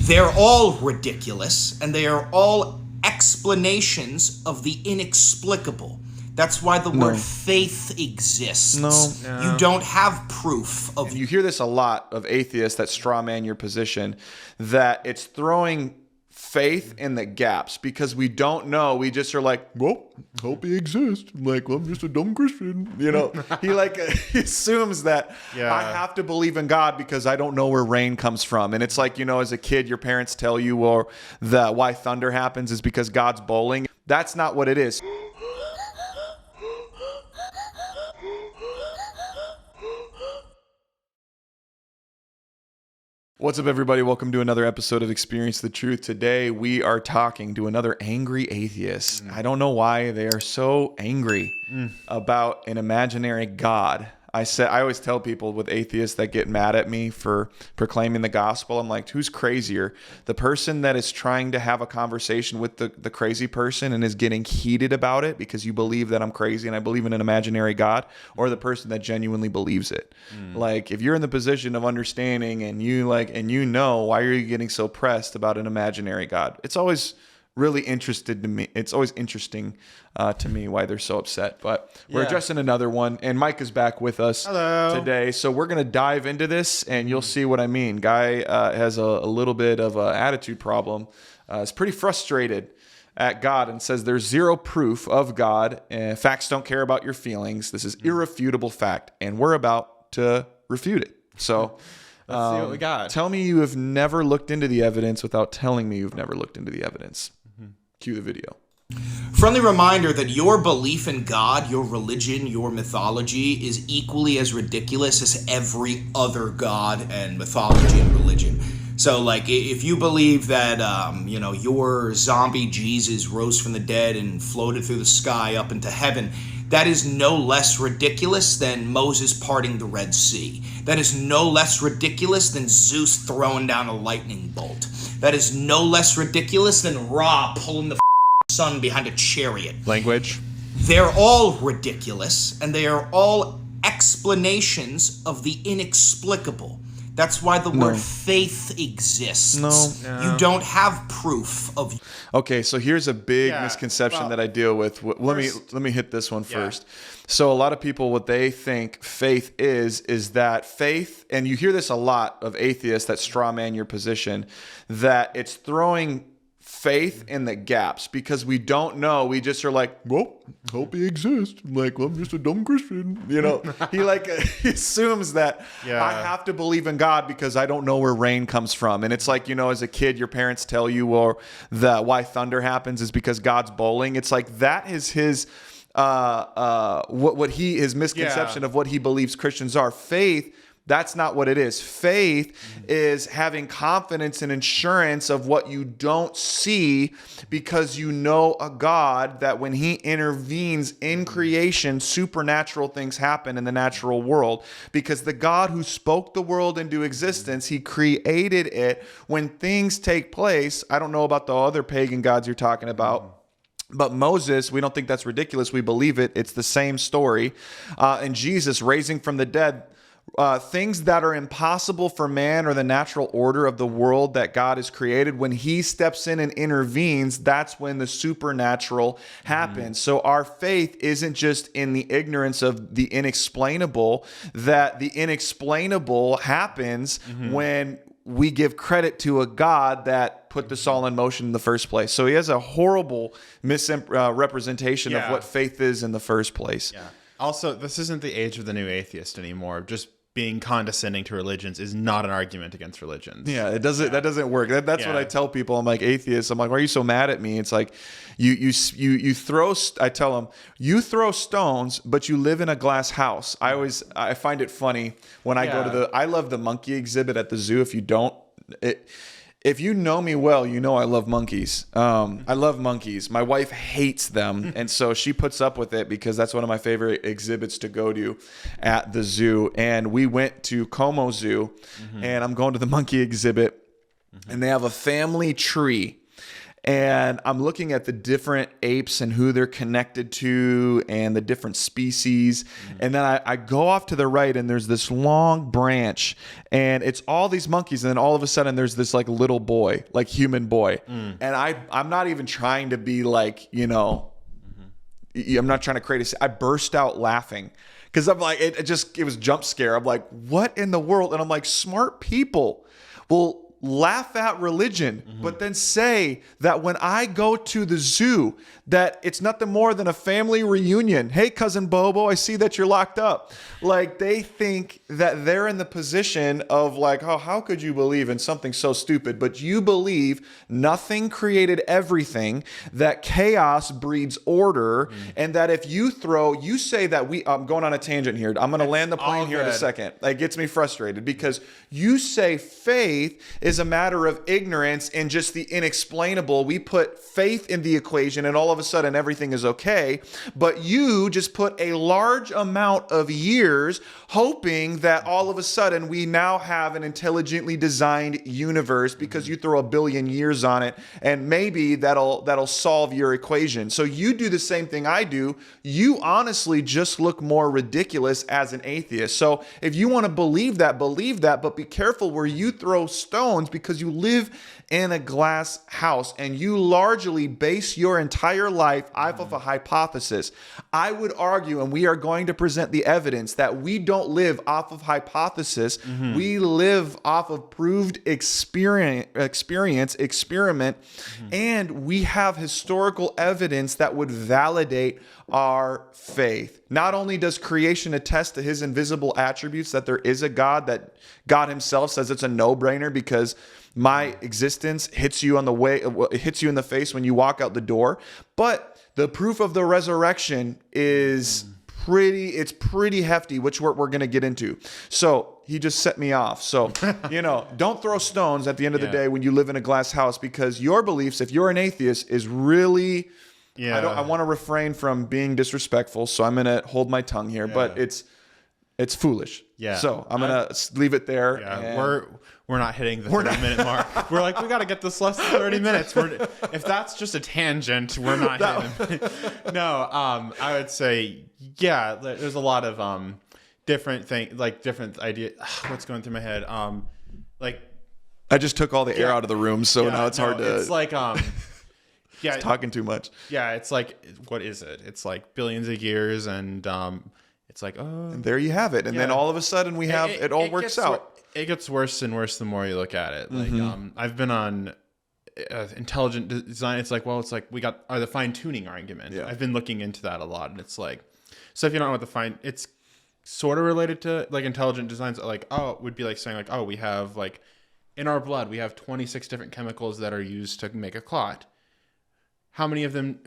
They're all ridiculous, and they are all explanations of the inexplicable. That's why the word faith exists. No. You don't have proof of... And you hear this a lot of atheists that straw man your position, that it's throwing faith in the gaps because we don't know. We just are like, well, hope he exists. Like, well, I'm just a dumb Christian. You know, he assumes that I have to believe in God because I don't know where rain comes from. And it's like, as a kid, your parents tell you, or why thunder happens is because God's bowling. That's not what it is. What's up, everybody? Welcome to another episode of Experience the Truth. Today, we are talking to another angry atheist. I don't know why they are so angry about an imaginary God. I always tell people with atheists that get mad at me for proclaiming the gospel, I'm like, who's crazier? The person that is trying to have a conversation with the crazy person and is getting heated about it because you believe that I'm crazy and I believe in an imaginary God, or the person that genuinely believes it? Like, if you're in the position of understanding and why are you getting so pressed about an imaginary God? It's always really interested to me. It's always interesting to me why they're so upset. But we're addressing another one, and Mike is back with us today. So we're going to dive into this, and you'll see what I mean. Guy has a little bit of an attitude problem. Is pretty frustrated at God and says there's zero proof of God. Facts don't care about your feelings. This is irrefutable fact, and we're about to refute it. So let's see what we got. Tell me you have never looked into the evidence without telling me you've never looked into the evidence. Cue the video. Friendly reminder that your belief in God, your religion, your mythology is equally as ridiculous as every other god and mythology and religion. So, like, if you believe that, your zombie Jesus rose from the dead and floated through the sky up into heaven, that is no less ridiculous than Moses parting the Red Sea. That is no less ridiculous than Zeus throwing down a lightning bolt. That is no less ridiculous than Ra pulling the sun behind a chariot. Language. They're all ridiculous, and they are all explanations of the inexplicable. That's why the word faith exists. No. You don't have proof of... Okay, so here's a big misconception that I deal with. Let me hit this one first. So a lot of people, what they think faith is that faith, and you hear this a lot of atheists that straw man your position, that it's throwing faith in the gaps because we don't know. We just are like, well, hope he exists. Like, well, I'm just a dumb Christian. He assumes that I have to believe in God because I don't know where rain comes from. And it's like, as a kid, your parents tell you, or why thunder happens is because God's bowling. It's like that is his his misconception of what he believes Christians are. Faith, that's not what it is. Faith is having confidence and assurance of what you don't see because you know a God that when he intervenes in creation, supernatural things happen in the natural world. Because the God who spoke the world into existence, he created it. When things take place, I don't know about the other pagan gods you're talking about, but Moses, we don't think that's ridiculous. We believe it. It's the same story. And Jesus raising from the dead, things that are impossible for man or the natural order of the world that God has created, when he steps in and intervenes, that's when the supernatural happens. So our faith isn't just in the ignorance of the inexplainable, that the inexplainable happens when we give credit to a God that put this all in motion in the first place. So he has a horrible misrepresentation of what faith is in the first place. Yeah. Also, this isn't the age of the new atheist anymore. Just being condescending to religions is not an argument against religions. Yeah, it doesn't. That doesn't work. That's what I tell people. I'm like, atheists. I'm like, why are you so mad at me? It's like, you throw. I tell them, you throw stones, but you live in a glass house. I find it funny when I go to I love the monkey exhibit at the zoo. If you don't, if you know me well, you know I love monkeys. I love monkeys. My wife hates them, and so she puts up with it because that's one of my favorite exhibits to go to at the zoo. And we went to Como Zoo, and I'm going to the monkey exhibit, and they have a family tree. and I'm looking at the different apes and who they're connected to and the different species. And then I go off to the right, and there's this long branch, and it's all these monkeys. And then all of a sudden there's this like little boy, like human boy. And I'm not even trying to be like, I'm not trying to create I burst out laughing. Because I'm like, it was jump scare. I'm like, what in the world? And I'm like, smart people will laugh at religion, but then say that when I go to the zoo, that it's nothing more than a family reunion. Hey, cousin Bobo, I see that you're locked up. Like, they think that they're in the position of like, oh, how could you believe in something so stupid? But you believe nothing created everything, that chaos breeds order, and that if you say that I'm going on a tangent here. I'm going to land the plane here in a second. It gets me frustrated because you say faith is a matter of ignorance and just the inexplainable. We put faith in the equation and all of a sudden everything is okay. But you just put a large amount of years hoping that all of a sudden we now have an intelligently designed universe because you throw 1 billion years on it and maybe that'll solve your equation. So you do the same thing I do. You honestly just look more ridiculous as an atheist. So if you want to believe that, but be careful where you throw stones because you live in a glass house and you largely base your entire life off of a hypothesis. I would argue, and we are going to present the evidence, that we don't live off of hypothesis. We live off of proved experiment, and we have historical evidence that would validate our faith. Not only does creation attest to his invisible attributes, that there is a God, that God himself says it's a no-brainer because my existence hits you in the face when you walk out the door, but the proof of the resurrection is pretty hefty, which we're going to get into. So he just set me off. So, don't throw stones at the end of the day when you live in a glass house, because your beliefs, if you're an atheist, is really... I want to refrain from being disrespectful, so I'm going to hold my tongue here, but it's foolish. Yeah. So I'm going to leave it there. Yeah. We're not hitting the 30-minute mark. We're like, we got to get this less than 30 minutes. If that's just a tangent, we're not hitting it. No, I would say, there's a lot of different things, like different ideas. What's going through my head? I just took all the air out of the room, so now it's hard to... It's like... it's talking too much. Yeah, it's like, what is it? It's like billions of years, and it's like, and there you have it. And then all of a sudden we have it all works out. It gets worse and worse the more you look at it. Like I've been on intelligent design. It's like we got the fine tuning argument. Yeah. I've been looking into that a lot, and it's like, so if you don't know what it's sort of related to like intelligent designs. Like, it would be like saying like, we have like in our blood we have 26 different chemicals that are used to make a clot. How many of them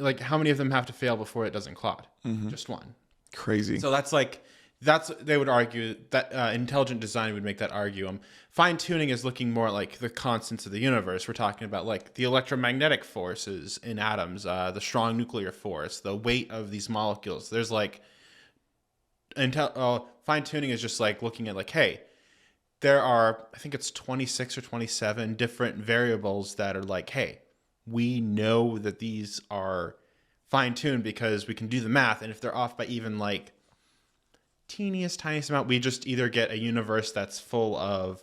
have to fail before it doesn't clot? Just one. Crazy. So they would argue that intelligent design would make that argue. Fine tuning is looking more like the constants of the universe. We're talking about like the electromagnetic forces in atoms, the strong nuclear force, the weight of these molecules. There's like fine tuning is just like looking at like, hey, there are, I think it's 26 or 27 different variables that are like, hey, we know that these are fine-tuned because we can do the math, and if they're off by even like tiniest amount, we just either get a universe that's full of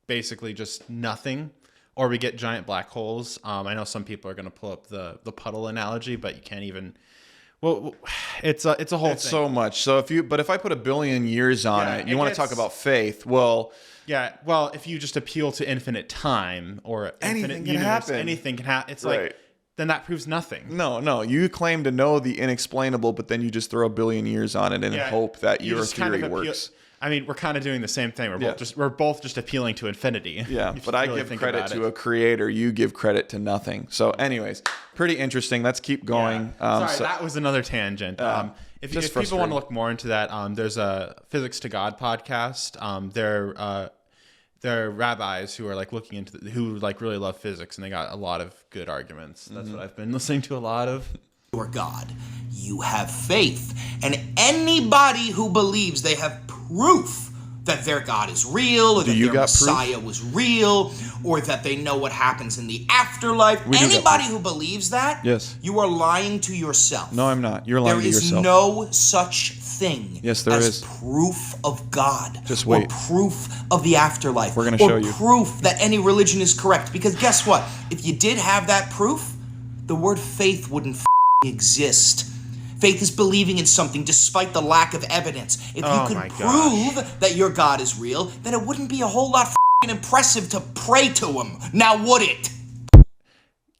basically just nothing, or we get giant black holes. I know some people are going to pull up the puddle analogy, but you can't even. Well, it's a whole thing. So much. So if I put 1 billion years on it, you want to talk about faith? Well. Yeah, well, if you just appeal to infinite time or infinite universe, anything can happen. It's like, then that proves nothing. No, you claim to know the inexplainable, but then you just throw 1 billion years on it and hope that your theory works. I mean, we're kind of doing the same thing. We're both just appealing to infinity. Yeah, but I give credit to a creator. You give credit to nothing. So, anyways, pretty interesting. Let's keep going. Yeah. That was another tangent. If people want to look more into that, there's a Physics to God podcast. They're rabbis who are like looking into who like really love physics, and they got a lot of good arguments. That's what I've been listening to a lot of. Your God, you have faith, and anybody who believes they have proof that their God is real, or that their got Messiah was real, or that they know what happens in the afterlife. Anybody who believes that, Yes. you are lying to yourself. No, I'm not. You're lying to yourself. There is no such thing Yes, there as is. proof of God. Just wait. Or proof of the afterlife. We're gonna show you. Or proof that any religion is correct. Because guess what? If you did have that proof, the word faith wouldn't exist. Faith is believing in something despite the lack of evidence. If you could prove that your God is real, then it wouldn't be a whole lot impressive to pray to him. Now would it?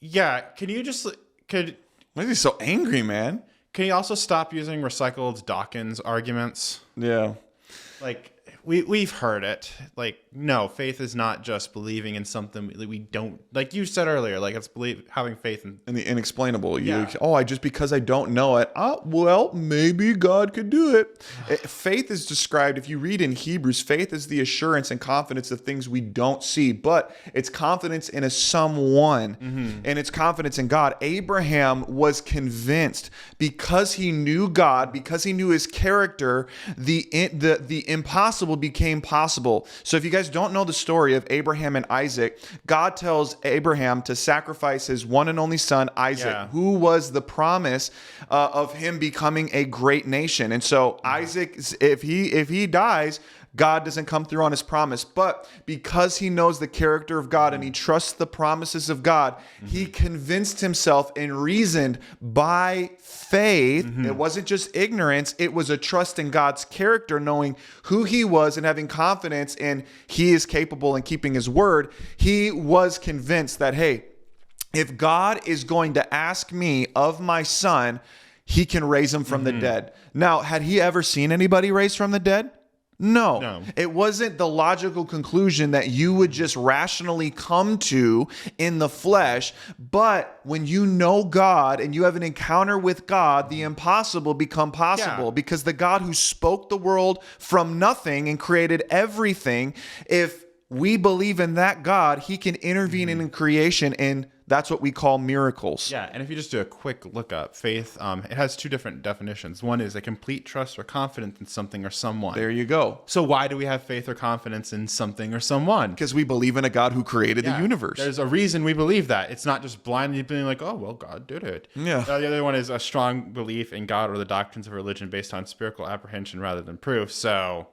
Yeah, can you just... Why is he so angry, man? Can you also stop using recycled Dawkins arguments? Yeah. Like, we've heard it. Like, no, faith is not just believing in something that we don't... Like you said earlier, like, it's having faith in... And the inexplainable. Yeah. Because I don't know it. Well, maybe God could do it. Faith is described, if you read in Hebrews, faith is the assurance and confidence of things we don't see, but it's confidence in a someone, and it's confidence in God. Abraham was convinced because he knew God, because he knew his character, the impossible became possible. So if you guys don't know the story of Abraham and Isaac, God tells Abraham to sacrifice his one and only son, Isaac, who was the promise of him becoming a great nation. And so Isaac, if he dies, God doesn't come through on his promise. But because he knows the character of God and he trusts the promises of God, he convinced himself and reasoned by faith. It wasn't just ignorance. It was a trust in God's character, knowing who he was and having confidence in he is capable in keeping his word. He was convinced that, hey, if God is going to ask me of my son, he can raise him from the dead. Now, had he ever seen anybody raised from the dead? No. It wasn't the logical conclusion that you would just rationally come to in the flesh. But when you know God and you have an encounter with God, the impossible become possible, because the God who spoke the world from nothing and created everything, if we believe in that God, he can intervene in creation, and that's what we call miracles. Yeah, and if you just do a quick look up, faith, it has two different definitions. One is a complete trust or confidence in something or someone. There you go. So why do we have faith or confidence in something or someone? Because we believe in a God who created the universe. There's a reason we believe that. It's not just blindly being like, oh, well, God did it. Yeah. The other one is a strong belief in God or the doctrines of religion based on spiritual apprehension rather than proof. So...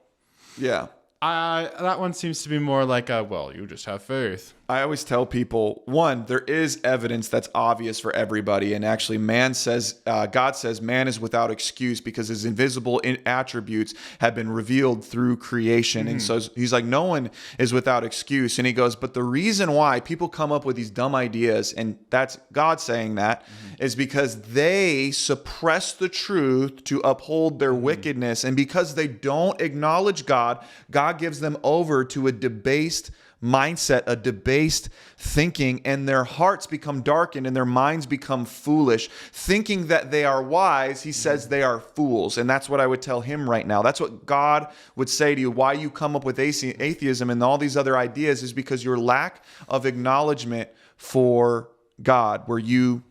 yeah. That one seems to be more like you just have faith. I always tell people, one, there is evidence that's obvious for everybody. And actually, God says man is without excuse because his invisible attributes have been revealed through creation. And so he's like, no one is without excuse. And he goes, but the reason why people come up with these dumb ideas, and that's God saying that, is because they suppress the truth to uphold their wickedness. And because they don't acknowledge God, God gives them over to a debased mindset, a debased thinking, and their hearts become darkened and their minds become foolish. Thinking that they are wise, he says they are fools. And that's what I would tell him right now. That's what God would say to you. Why you come up with atheism and all these other ideas is because your lack of acknowledgement for God, where you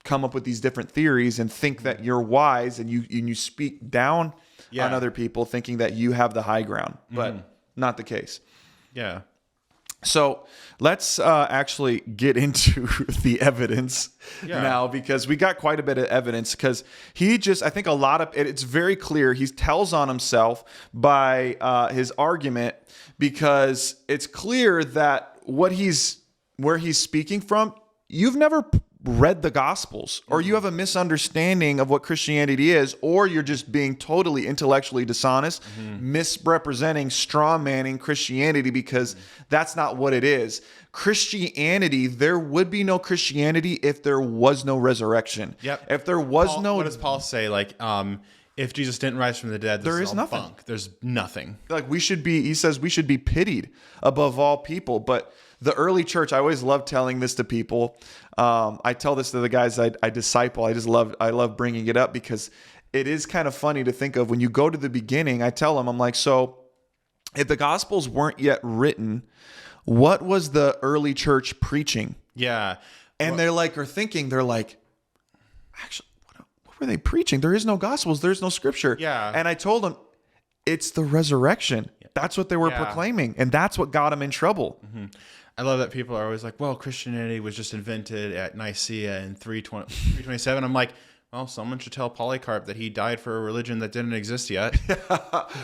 come up with these different theories and think that you're wise, and you speak down on other people thinking that you have the high ground, but not the case. Yeah. So let's actually get into the evidence now, because we got quite a bit of evidence, because I think a lot of it's very clear. He tells on himself by his argument, because it's clear that where he's speaking from, you've never read the Gospels, or you have a misunderstanding of what Christianity is, or you're just being totally intellectually dishonest, misrepresenting, straw-manning Christianity, because that's not what it is. Christianity, there would be no Christianity if there was no resurrection. Yep. If there was what does Paul say? Like, if Jesus didn't rise from the dead, there is nothing. Bunk. There's nothing. Like, he says we should be pitied above all people. But the early church, I always love telling this to people. I tell this to the guys I disciple. I love bringing it up, because it is kind of funny to think of when you go to the beginning. I tell them, I'm like, so if the Gospels weren't yet written, what was the early church preaching? Yeah. And they're like, actually, what were they preaching? There is no Gospels. There's no scripture. Yeah. And I told them, it's the resurrection. That's what they were proclaiming. And that's what got them in trouble. Mm-hmm. I love that people are always like, well, Christianity was just invented at Nicaea in 327. I'm like, well, someone should tell Polycarp that he died for a religion that didn't exist yet.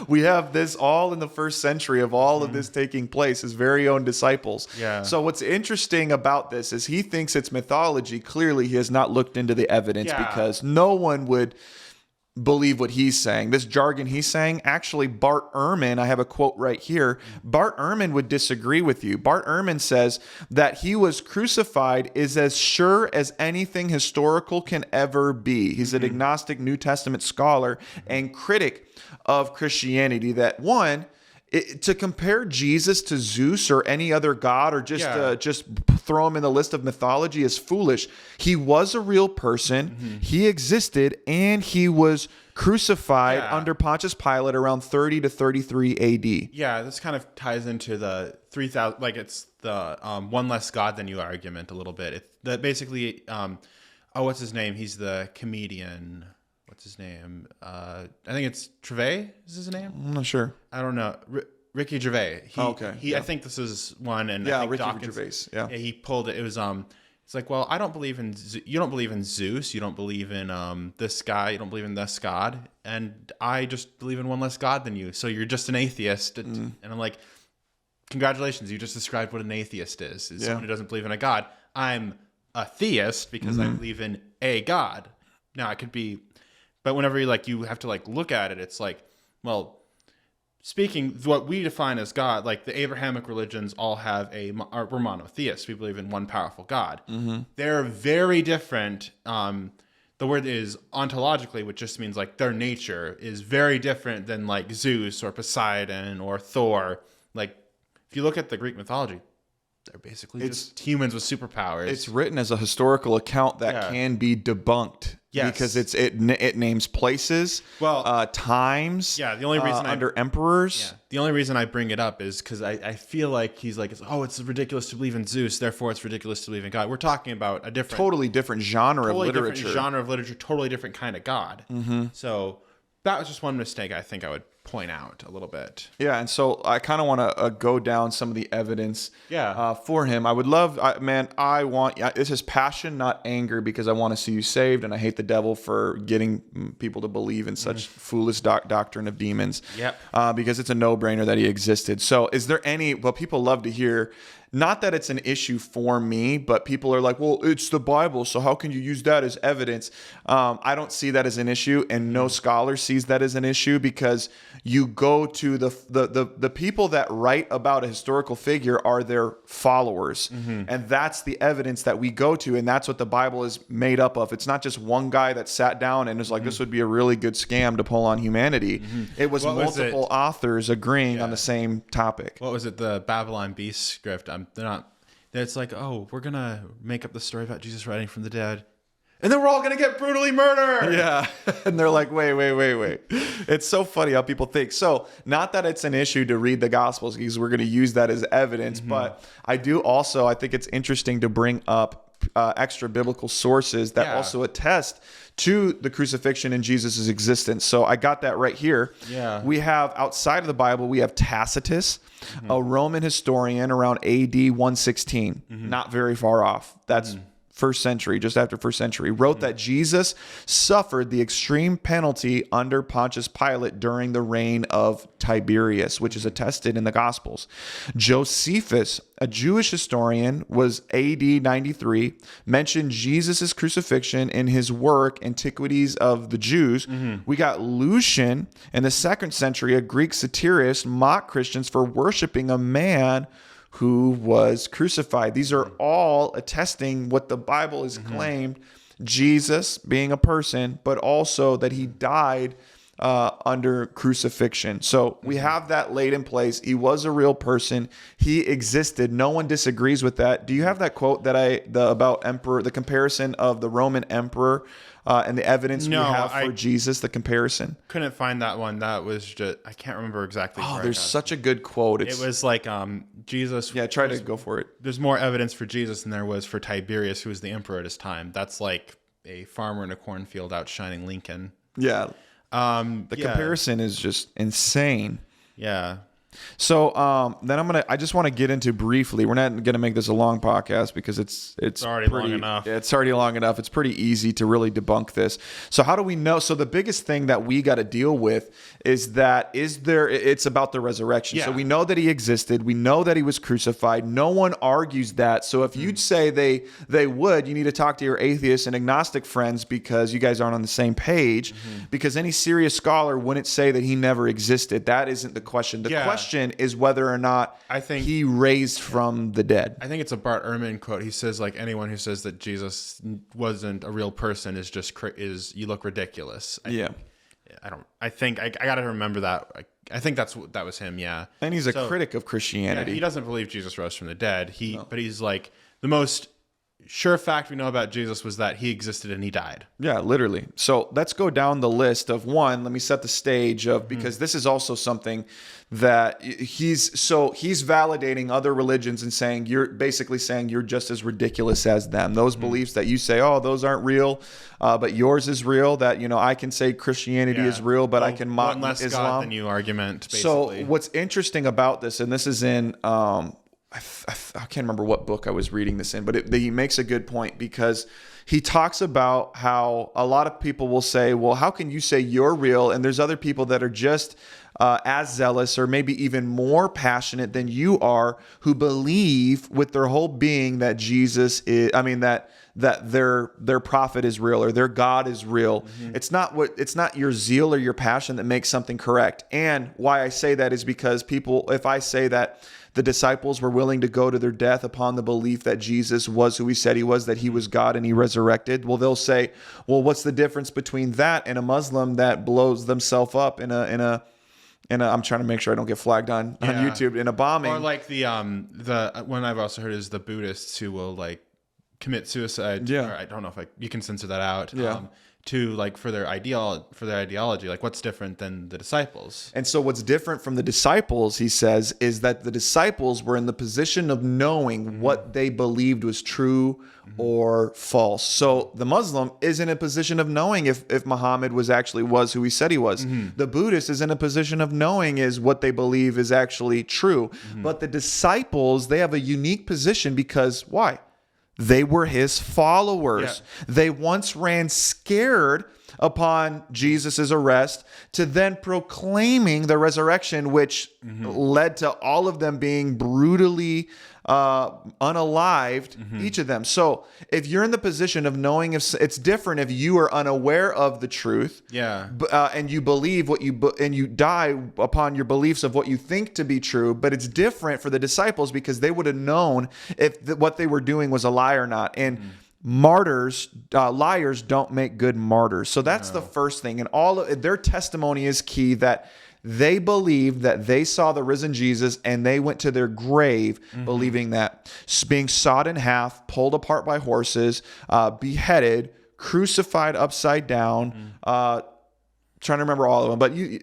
We have this all in the first century of all of this taking place, his very own disciples. Yeah. So what's interesting about this is he thinks it's mythology. Clearly, he has not looked into the evidence because no one would believe what he's saying. This jargon he's saying, actually, Bart Ehrman, I have a quote right here. Bart Ehrman would disagree with you. Bart Ehrman says that he was crucified is as sure as anything historical can ever be. He's an agnostic New Testament scholar and critic of Christianity. That one, to compare Jesus to Zeus or any other god or just throw him in the list of mythology is foolish. He was a real person. He existed, and he was crucified under Pontius Pilate around 30 to 33 AD. Yeah, this kind of ties into the 3,000, like it's the one less God than you argument a little bit. That basically, what's his name? He's the comedian. What's his name? I think it's Trevay is his name? I'm not sure. I don't know. Ricky Gervais. Okay. I think this is one, and I think Ricky Dawkins, Gervais. Yeah, he pulled it. It was it's like, well, I don't believe in you don't believe in Zeus, you don't believe in this guy, you don't believe in this God, and I just believe in one less God than you. So you're just an atheist, and I'm like, congratulations, you just described what an atheist is someone who doesn't believe in a God. I'm a theist because I believe in a God. Now it could be. But whenever you have to look at it, it's like, well, speaking what we define as God, like the Abrahamic religions all have we're monotheists. We believe in one powerful God. They're very different. The word is ontologically, which just means their nature is very different than Zeus or Poseidon or Thor. Like if you look at the Greek mythology, they're basically just humans with superpowers. It's written as a historical account that can be debunked. Yes. Because it names places, times. Yeah, the only reason under emperors. Yeah, the only reason I bring it up is because I feel like he's like, it's ridiculous to believe in Zeus, therefore it's ridiculous to believe in God. We're talking about a totally different genre of literature. Different genre of literature, totally different kind of God. So that was just one mistake I think I would point out a little bit. Yeah, and so I kind of want to go down some of the evidence for him. I would love, this is passion, not anger, because I want to see you saved, and I hate the devil for getting people to believe in such foolish doctrine of demons. Yep. Because it's a no-brainer that he existed. So is there people love to hear, not that it's an issue for me, but people are like, well, it's the Bible, so how can you use that as evidence? I don't see that as an issue, and no scholar sees that as an issue, because you go to the people that write about a historical figure are their followers, and that's the evidence that we go to, and that's what the Bible is made up of. It's not just one guy that sat down and was like, this would be a really good scam to pull on humanity. It was multiple authors agreeing on the same topic. What was it? The Babylon Beast script. It's like, we're going to make up the story about Jesus rising from the dead, and then we're all going to get brutally murdered. Yeah. And they're like, wait. It's so funny how people think. So not that it's an issue to read the Gospels, because we're going to use that as evidence, but I think it's interesting to bring up extra biblical sources that also attest to the crucifixion and Jesus' existence. So I got that right here. Yeah. We have, outside of the Bible, we have Tacitus, a Roman historian around AD 116, not very far off. That's first century, just after first century, wrote that Jesus suffered the extreme penalty under Pontius Pilate during the reign of Tiberius, which is attested in the Gospels. Josephus, a Jewish historian, was AD 93, mentioned Jesus' crucifixion in his work, Antiquities of the Jews. We got Lucian in the second century, a Greek satirist, mocked Christians for worshiping a man who was crucified. These are all attesting what the Bible has claimed, Jesus being a person, but also that he died under crucifixion. So we have that laid in place. He was a real person. He existed. No one disagrees with that. Do you have that quote that about emperor, the comparison of the Roman emperor and the evidence we have for Jesus, the comparison? Couldn't find that one. That was just, I can't remember exactly. There's such a good quote. It was like Jesus. Yeah, try to go for it. There's more evidence for Jesus than there was for Tiberius, who was the emperor at his time. That's like a farmer in a cornfield outshining Lincoln. Yeah. The comparison is just insane. Yeah. So then I just want to get into briefly. We're not going to make this a long podcast because it's already long enough. It's already long enough. It's pretty easy to really debunk this. So how do we know? So the biggest thing that we got to deal with is it's about the resurrection. Yeah. So we know that he existed. We know that he was crucified. No one argues that. So if you'd say they would, you need to talk to your atheist and agnostic friends because you guys aren't on the same page. Because any serious scholar wouldn't say that he never existed. That isn't the question. The question is whether or not he raised from the dead. I think it's a Bart Ehrman quote. He says, like, anyone who says that Jesus wasn't a real person is you look ridiculous. I think I got to remember that. I think that was him. Yeah. And he's a critic of Christianity. Yeah, he doesn't believe Jesus rose from the dead. But he's like, the most sure fact we know about Jesus was that he existed and he died. Yeah, literally. So let's go down the list of one. Let me set the stage of, because this is also something that he's validating other religions and saying, you're basically saying you're just as ridiculous as them. Those beliefs that you say, oh, those aren't real, but yours is real. That, I can say Christianity is real, but I can mock less Islam. God than you argument, basically. So what's interesting about this, and this is in, I can't remember what book I was reading this in, but he makes a good point because he talks about how a lot of people will say, well, how can you say you're real? And there's other people that are just as zealous or maybe even more passionate than you are who believe with their whole being that Jesus is, that their prophet is real or their God is real. It's not your zeal or your passion that makes something correct. And why I say that is because if I say that the disciples were willing to go to their death upon the belief that Jesus was who he said he was, that he was God and he resurrected. Well, they'll say, well, what's the difference between that and a Muslim that blows themselves up in a I'm trying to make sure I don't get flagged on YouTube in a bombing. Or like the one I've also heard is the Buddhists who will like commit suicide. Yeah. Or I don't know if you can censor that out. Yeah. To like for their ideology, like what's different than the disciples? And so what's different from the disciples, he says, is that the disciples were in the position of knowing what they believed was true or false. So the Muslim is in a position of knowing if Muhammad was who he said he was. The Buddhist is in a position of knowing is what they believe is actually true. But the disciples, they have a unique position because why? They were his followers. Yeah. They once ran scared upon Jesus's arrest to then proclaiming the resurrection, which led to all of them being brutally unalived, each of them. So if you're in the position of knowing, if it's different if you are unaware of the truth, and you believe and you die upon your beliefs of what you think to be true, but it's different for the disciples because they would have known if what they were doing was a lie or not. And liars don't make good martyrs. So that's the first thing. And all of their testimony is key, that they believed that they saw the risen Jesus and they went to their grave believing that, being sawed in half, pulled apart by horses, beheaded, crucified upside down, trying to remember all of them, but you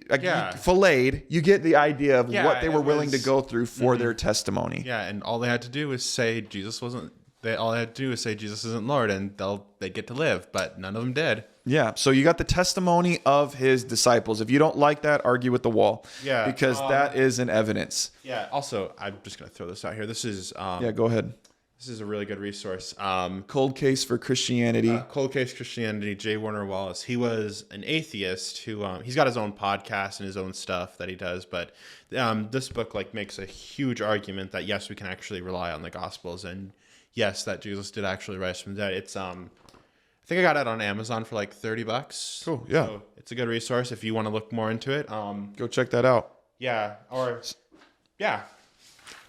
filleted, you get the idea of what they were willing to go through for their testimony. Yeah, and all they had to do was say Jesus wasn't, all they had to do is say Jesus isn't Lord, and they'd get to live, but none of them did. Yeah, so you got the testimony of his disciples. If you don't like that, argue with the wall. Yeah, because that is an evidence. Yeah. Also, I'm just gonna throw this out here. This is go ahead. This is a really good resource. Cold Case for Christianity. Cold Case Christianity. J. Warner Wallace. He was an atheist who he's got his own podcast and his own stuff that he does. But this book makes a huge argument that yes, we can actually rely on the Gospels, and yes, that Jesus did actually rise from the dead. It's I think I got it on Amazon for $30. Cool. Yeah. So it's a good resource if you want to look more into it. Go check that out. Yeah.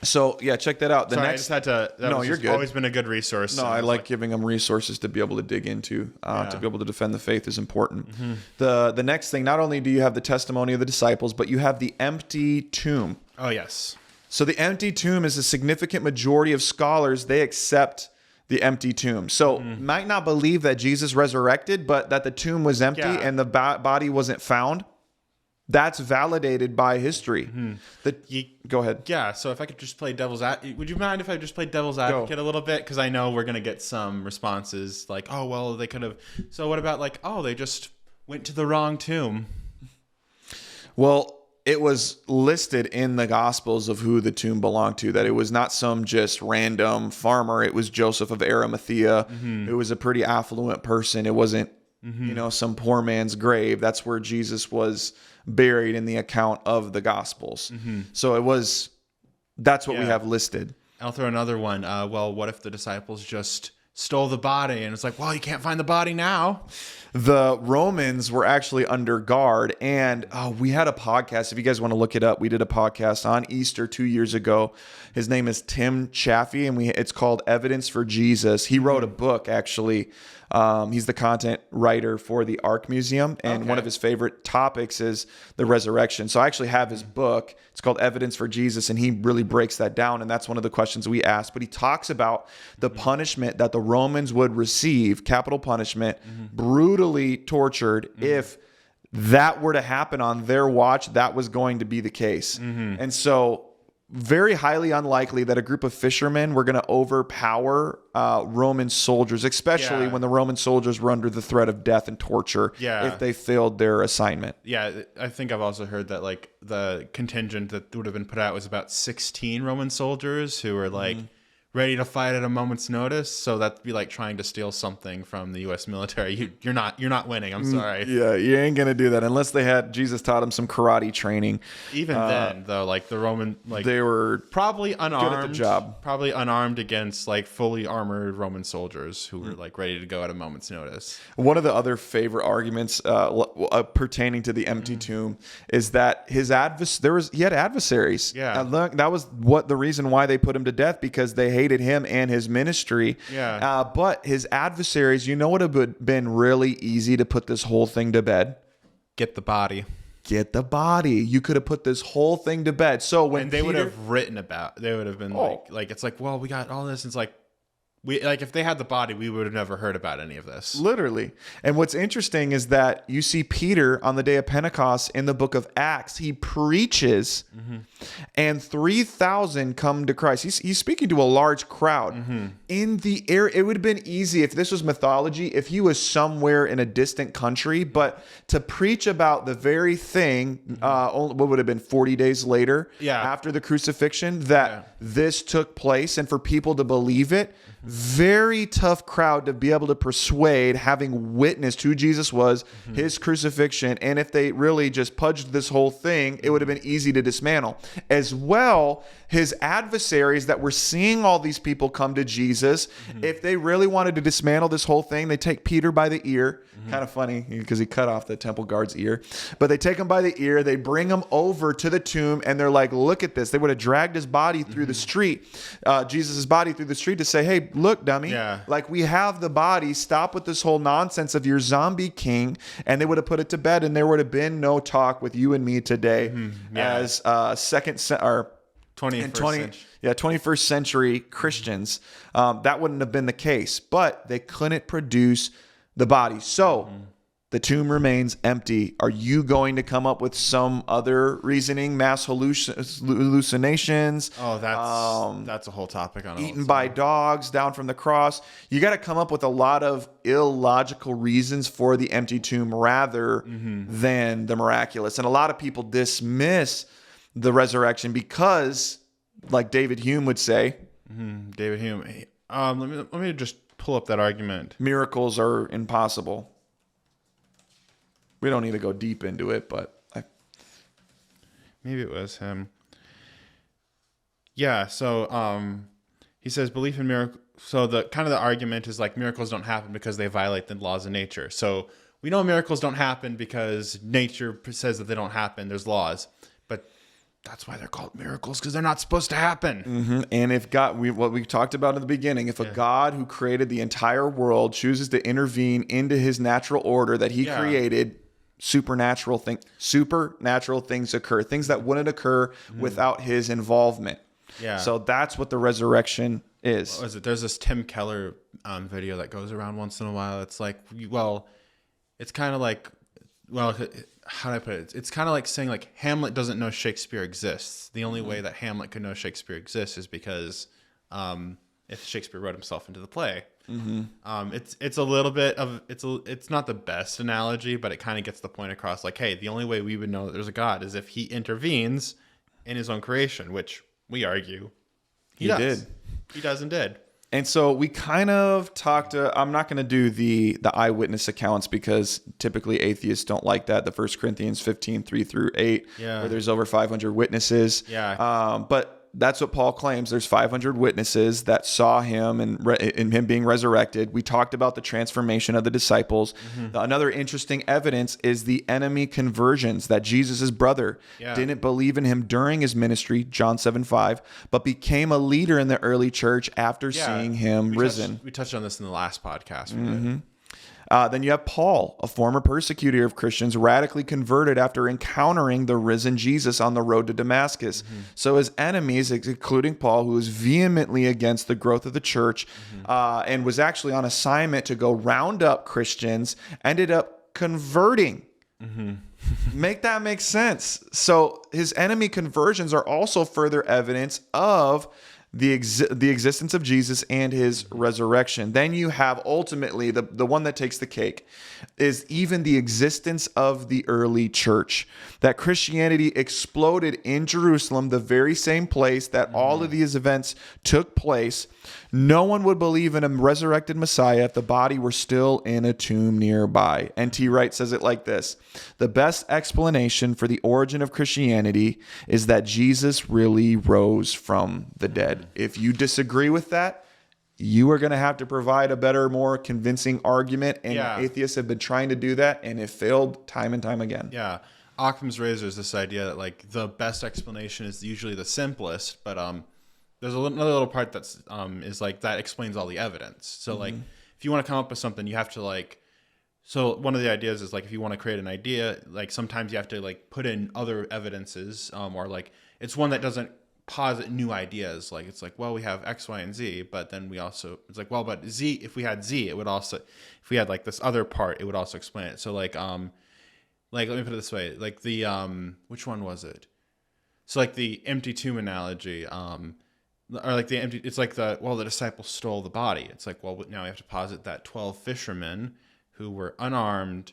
So yeah, check that out. I just had to. You're good. Always been a good resource. No, I like giving them resources to be able to dig into, to be able to defend the faith is important. The next thing, not only do you have the testimony of the disciples, but you have the empty tomb. Oh yes. So the empty tomb is a significant majority of scholars. They accept the empty tomb. So might not believe that Jesus resurrected, but that the tomb was empty and the body wasn't found. That's validated by history. Go ahead. Yeah. So if I could just play devil's advocate, would you mind if I just play devil's advocate a little bit? Because I know we're gonna get some responses like, "Oh, well, they could have." So what about they just went to the wrong tomb? Well, it was listed in the Gospels of who the tomb belonged to, that it was not some just random farmer. It was Joseph of Arimathea. It was a pretty affluent person. It wasn't, some poor man's grave. That's where Jesus was buried in the account of the Gospels. So that's what we have listed. I'll throw another one. Well, what if the disciples just stole the body? And it's like, well, you can't find the body now. The Romans were actually under guard. And we had a podcast. If you guys want to look it up, we did a podcast on Easter 2 years ago. His name is Tim Chaffee, and it's called Evidence for Jesus. He wrote a book, actually. He's the content writer for the Ark Museum, and one of his favorite topics is the resurrection. So I actually have his book. It's called Evidence for Jesus, and he really breaks that down, and that's one of the questions we asked. But he talks about the punishment that the Romans would receive, capital punishment, brutally tortured, if that were to happen on their watch. That was going to be the case. And so very highly unlikely that a group of fishermen were going to overpower Roman soldiers, especially when the Roman soldiers were under the threat of death and torture if they failed their assignment. Yeah, I think I've also heard that like the contingent that would have been put out was about 16 Roman soldiers who were like ready to fight at a moment's notice. So that'd be like trying to steal something from the U.S. military. You're not winning. I'm sorry. Yeah, you ain't gonna do that unless Jesus taught them some karate training. Even then, though, like the Roman, like they were probably unarmed. good at the job. Probably unarmed against like fully armored Roman soldiers who were like ready to go at a moment's notice. One of the other favorite arguments pertaining to the empty tomb is that he had adversaries. Yeah, that was the reason why they put him to death, because they hated him and his ministry. Yeah. But his adversaries, you know what would have been really easy to put this whole thing to bed? Get the body. Get the body. You could have put this whole thing to bed. So when they would have written about, they would have been like, it's like, well, we got all this. It's like, if they had the body, we would have never heard about any of this. Literally. And what's interesting is that you see Peter on the day of Pentecost in the book of Acts. He preaches and 3,000 come to Christ. He's speaking to a large crowd. In the air, it would have been easy if this was mythology, if he was somewhere in a distant country, but to preach about the very thing, what would have been 40 days later after the crucifixion, that this took place, and for people to believe it, very tough crowd to be able to persuade, having witnessed who Jesus was, his crucifixion, and if they really just pudged this whole thing, it would have been easy to dismantle. As well, his adversaries that were seeing all these people come to Jesus, if they really wanted to dismantle this whole thing, they take Peter by the ear. Kind of funny because he cut off the temple guard's ear. But they take him by the ear, they bring him over to the tomb, and they're like, look at this. They would have dragged his body through the street, Jesus' body through the street, to say, hey, look, dummy, like we have the body. Stop with this whole nonsense of your zombie king. And they would have put it to bed, and there would have been no talk with you and me today as 21st century Christians. That wouldn't have been the case, but they couldn't produce the body. So the tomb remains empty. Are you going to come up with some other reasoning? Mass hallucinations? Oh, that's a whole topic on eaten by dogs, down from the cross. You got to come up with a lot of illogical reasons for the empty tomb rather than the miraculous. And a lot of people dismiss the resurrection because, like David Hume would say, David Hume. Let me just pull up that argument. Miracles are impossible. We don't need to go deep into it, but maybe it was him. Yeah. So he says belief in miracles. So the argument is like miracles don't happen because they violate the laws of nature. So we know miracles don't happen because nature says that they don't happen. There's laws, but that's why they're called miracles, because they're not supposed to happen. And if God, what we talked about in the beginning, if a God who created the entire world chooses to intervene into his natural order that he created, supernatural things occur, things that wouldn't occur without his involvement. Yeah. So that's what the resurrection is. What was it? There's this Tim Keller video that goes around once in a while. It's like, well, it's kind of like, well, how do I put it? It's kind of like saying like Hamlet doesn't know Shakespeare exists. The only way that Hamlet could know Shakespeare exists is because if Shakespeare wrote himself into the play. It's a little bit of it's not the best analogy, but it kind of gets the point across. Like, hey, the only way we would know that there's a God is if he intervenes in his own creation, which we argue he does. He does and did. And so we kind of talked, I'm not going to do the eyewitness accounts because typically atheists don't like that. The 1 Corinthians 15, 3-8, where there's over 500 witnesses. But that's what Paul claims. There's 500 witnesses that saw him and him being resurrected. We talked about the transformation of the disciples. Another interesting evidence is the enemy conversions, that Jesus' brother didn't believe in him during his ministry, John 7:5, but became a leader in the early church after seeing him risen. We touched on this in the last podcast. Then you have Paul, a former persecutor of Christians, radically converted after encountering the risen Jesus on the road to Damascus. So his enemies, including Paul, who was vehemently against the growth of the church and was actually on assignment to go round up Christians, ended up converting. Make that make sense. So his enemy conversions are also further evidence of the existence of Jesus and his resurrection. Then you have ultimately the one that takes the cake is even the existence of the early church. That Christianity exploded in Jerusalem, the very same place that all of these events took place. No one would believe in a resurrected Messiah if the body were still in a tomb nearby. N.T. Wright says it like this: the best explanation for the origin of Christianity is that Jesus really rose from the dead. If you disagree with that, you are going to have to provide a better, more convincing argument. And atheists have been trying to do that, and it failed time and time again. Yeah. Occam's razor is this idea that like the best explanation is usually the simplest, but there's another little part that's is like that explains all the evidence. So like if you want to come up with something, you have to like. So one of the ideas is like if you want to create an idea, like sometimes you have to like put in other evidences, or like it's one that doesn't posit new ideas. Like it's like, well, we have X, Y, and Z, but then we also it's like, well, but Z, if we had Z, it would also, if we had like this other part, it would also explain it. So like let me put it this way, like the which one was it? So like the empty tomb analogy, or like the empty, it's like the disciples stole the body. It's like, well, now we have to posit that 12 fishermen who were unarmed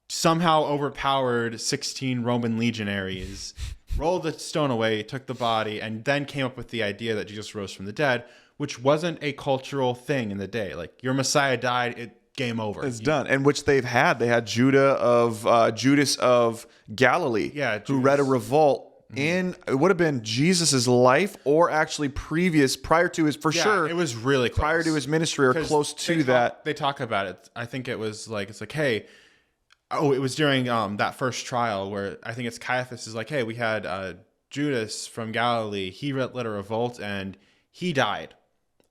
somehow overpowered 16 Roman legionaries, rolled the stone away, took the body, and then came up with the idea that Jesus rose from the dead, which wasn't a cultural thing in the day. Like your Messiah died, game over. It's done. And which they had Judas of Galilee, who led a revolt in, it would have been Jesus's life or actually prior to his, sure. It was really close. Prior to his ministry or close to that. They talk about it. I think it was like, it's like, hey, it was during that first trial where I think it's Caiaphas is like, hey, we had Judas from Galilee. He led a revolt and he died.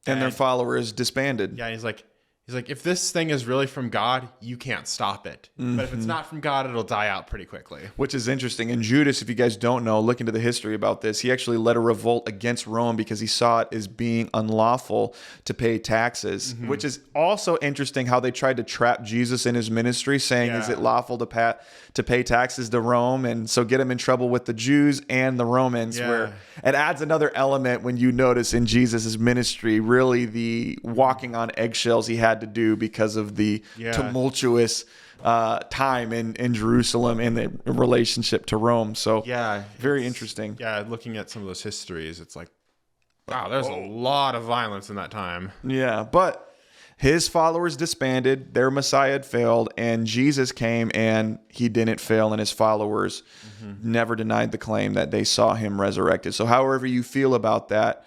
And their followers disbanded. Yeah, he's like, if this thing is really from God, you can't stop it. But if it's not from God, it'll die out pretty quickly. Which is interesting. And Judas, if you guys don't know, look into the history about this. He actually led a revolt against Rome because he saw it as being unlawful to pay taxes, which is also interesting how they tried to trap Jesus in his ministry, saying, is it lawful to pay taxes to Rome? And so get him in trouble with the Jews and the Romans, where it adds another element when you notice in Jesus's ministry, really the walking on eggshells he had to do because of the tumultuous time in Jerusalem and the relationship to Rome. So very interesting. Yeah, looking at some of those histories, it's like, wow, there's a lot of violence in that time. Yeah, but his followers disbanded, their Messiah had failed, and Jesus came and he didn't fail, and his followers never denied the claim that they saw him resurrected. So however you feel about that,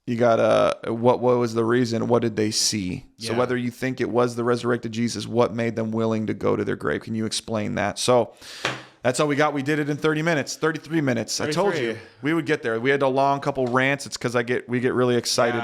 you gotta, what was the reason? What did they see? So whether you think it was the resurrected Jesus, what made them willing to go to their grave? Can you explain that? So that's all we got. We did it in 33 minutes. 33. I told you we would get there. We had a long couple rants. It's because we get really excited.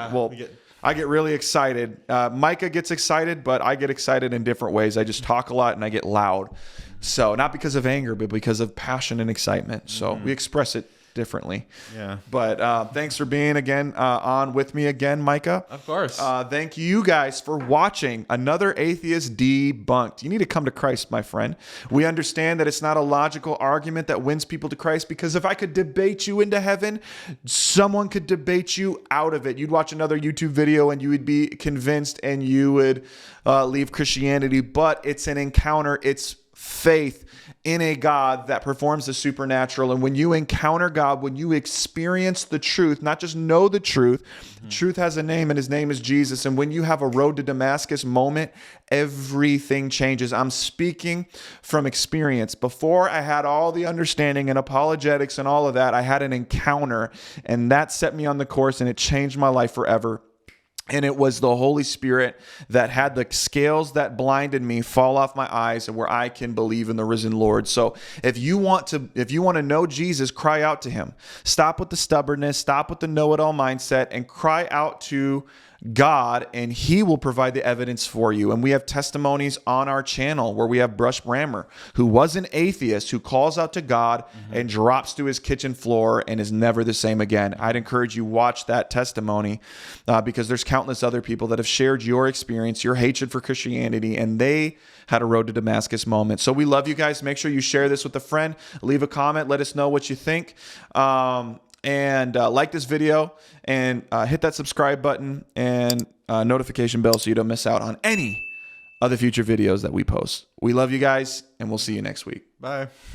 I get really excited. Micah gets excited, but I get excited in different ways. I just talk a lot and I get loud. So not because of anger, but because of passion and excitement. So we express it differently. Yeah. But thanks for being on with me again, Micah. Of course. Thank you guys for watching another Atheist Debunked. You need to come to Christ, my friend. We understand that it's not a logical argument that wins people to Christ, because if I could debate you into heaven, someone could debate you out of it. You'd watch another YouTube video and you would be convinced and you would leave Christianity. But it's an encounter. It's faith in a God that performs the supernatural. And when you encounter God, when you experience the truth, not just know the truth, truth has a name, and his name is Jesus. And when you have a road to Damascus moment, everything changes. I'm speaking from experience. Before I had all the understanding and apologetics and all of that, I had an encounter, and that set me on the course, and it changed my life forever. And it was the Holy Spirit that had the scales that blinded me fall off my eyes, and where I can believe in the risen Lord. So if you want to know Jesus, cry out to him. Stop with the stubbornness, stop with the know-it-all mindset, and cry out to God, and he will provide the evidence for you. And we have testimonies on our channel where we have Brush Brammer, who was an atheist, who calls out to God and drops to his kitchen floor and is never the same again. I'd encourage you watch that testimony because there's countless other people that have shared your experience, your hatred for Christianity, and they had a road to Damascus moment. So we love you guys. Make sure you share this with a friend. Leave a comment. Let us know what you think. And like this video, and hit that subscribe button and notification bell so you don't miss out on any of the future videos that we post. We love you guys, and we'll see you next week. Bye.